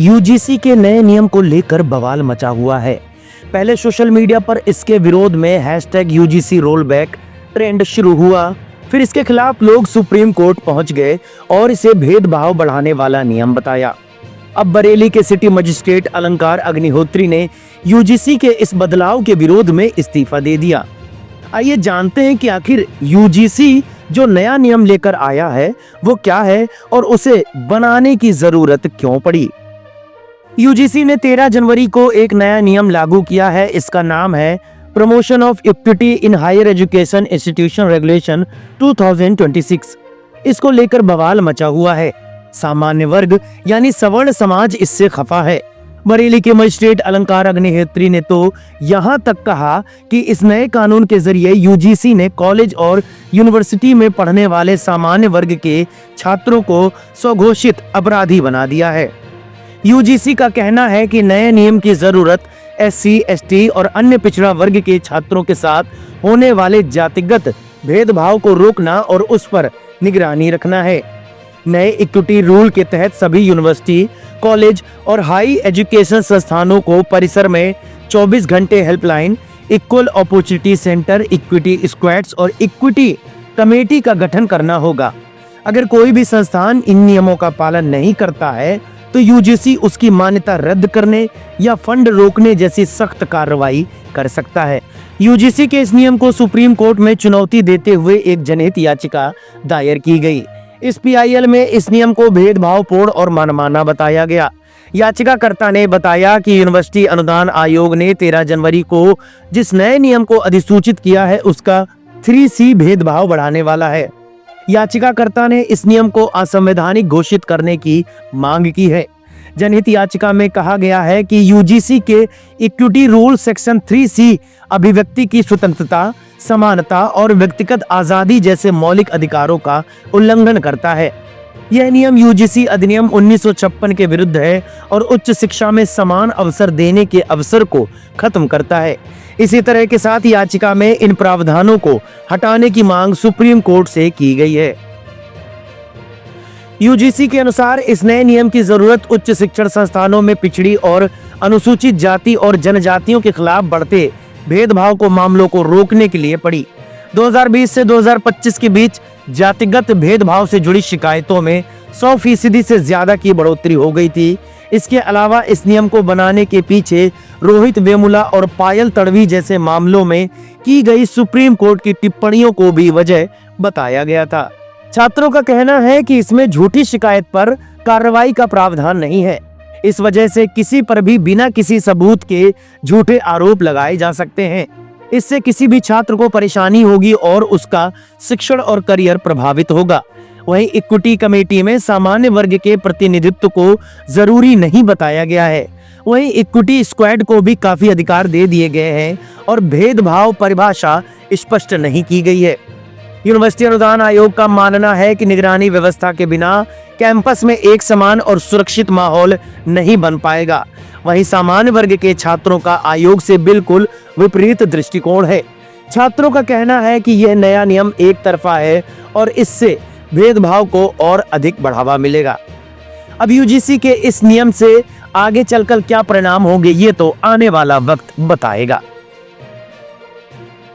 UGC के नए नियम को लेकर बवाल मचा हुआ है। पहले सोशल मीडिया पर इसके विरोध में #UGC रोल बैक ट्रेंड शुरू हुआ। फिर इसके खिलाफ लोग सुप्रीम कोर्ट पहुंच गए और इसे भेदभाव बढ़ाने वाला नियम बताया। अब बरेली के सिटी मजिस्ट्रेट अलंकार अग्निहोत्री ने यूजीसी के इस बदलाव के विरोध में इस्तीफा दे दिया। आइए जानते हैं कि आखिर यूजीसी जो नया नियम लेकर आया है वो क्या है और उसे बनाने की जरूरत क्यों पड़ी। यूजीसी ने 13 जनवरी को एक नया नियम लागू किया है। इसका नाम है promotion of equity in higher education institution regulation 2026। इसको लेकर बवाल मचा हुआ है। सामान्य वर्ग यानी सवर्ण समाज इससे खफा है। बरेली के मजिस्ट्रेट अलंकार अग्निहोत्री ने तो यहाँ तक कहा कि इस नए कानून के जरिए यूजीसी ने कॉलेज और यूनिवर्सिटी में पढ़ने वाले सामान्य वर्ग के छात्रों को स्वघोषित अपराधी बना दिया है। यूजीसी का कहना है कि नए नियम की जरूरत SC, ST और अन्य पिछड़ा वर्ग के छात्रों के साथ होने वाले जातिगत भेदभाव को रोकना और उस पर निगरानी रखना है। नए इक्विटी रूल के तहत सभी यूनिवर्सिटी, कॉलेज और हाई एजुकेशन संस्थानों को परिसर में 24 घंटे helpline, equal opportunity centre, equity squads और इक्विटी कमेटी का गठन करना होगा। अगर कोई भी संस्थान इन नियमों का पालन नहीं करता है तो यूजीसी उसकी मान्यता रद्द करने या फंड रोकने जैसी सख्त कार्रवाई कर सकता है। यूजीसी के इस नियम को सुप्रीम कोर्ट में चुनौती देते हुए एक जनहित याचिका दायर की गई। इस PIL में इस नियम को भेदभावपूर्ण और मनमाना बताया गया। याचिकाकर्ता ने बताया कि यूनिवर्सिटी अनुदान आयोग ने 13 जनवरी को जिस नए नियम को अधिसूचित किया है उसका 3C भेदभाव बढ़ाने वाला है। याचिकाकर्ता ने इस नियम को असंवैधानिक घोषित करने की मांग की है। जनहित याचिका में कहा गया है कि यूजीसी के इक्विटी रूल सेक्शन 3C अभिव्यक्ति की स्वतंत्रता, समानता और व्यक्तिगत आजादी जैसे मौलिक अधिकारों का उल्लंघन करता है। यह नियम यूजीसी अधिनियम 1956 के विरुद्ध है और उच्च शिक्षा में समान अवसर देने के अवसर को खत्म करता है। इसी तरह के साथ याचिका में इन प्रावधानों को हटाने की मांग सुप्रीम कोर्ट से की गई है। यूजीसी के अनुसार इस नए नियम की जरूरत उच्च शिक्षण संस्थानों में पिछड़ी और अनुसूचित जाति और जनजातियों के खिलाफ बढ़ते भेदभाव को मामलों को रोकने के लिए पड़ी। 2020 से 2025 के बीच जातिगत भेदभाव से जुड़ी शिकायतों में 100% से ज्यादा की बढ़ोतरी हो गई थी। इसके अलावा इस नियम को बनाने के पीछे रोहित वेमुला और पायल तड़वी जैसे मामलों में की गई सुप्रीम कोर्ट की टिप्पणियों को भी वजह बताया गया था। छात्रों का कहना है कि इसमें झूठी शिकायत पर कार्रवाई का प्रावधान नहीं है। इस वजह से किसी पर भी बिना किसी सबूत के झूठे आरोप लगाए जा सकते हैं। इससे किसी भी छात्र को परेशानी होगी और उसका शिक्षण और करियर प्रभावित होगा। वहीं इक्विटी कमेटी में सामान्य वर्ग के प्रतिनिधित्व को जरूरी नहीं बताया गया है। वहीं इक्विटी स्क्वाड को भी काफी अधिकार दे दिए गए हैं और भेदभाव परिभाषा स्पष्ट नहीं की गई है। यूनिवर्सिटी अनुदान आयोग का मानना है कि निगरानी व्यवस्था के बिना कैंपस में एक समान और सुरक्षित माहौल नहीं बन पाएगा। वहीं सामान्य वर्ग के छात्रों का आयोग से बिल्कुल विपरीत दृष्टिकोण है। छात्रों का कहना है कि यह नया नियम एक तरफा है और इससे भेदभाव को और अधिक बढ़ावा मिलेगा। अब यूजीसी के इस नियम से आगे चलकर क्या परिणाम होंगे ये तो आने वाला वक्त बताएगा।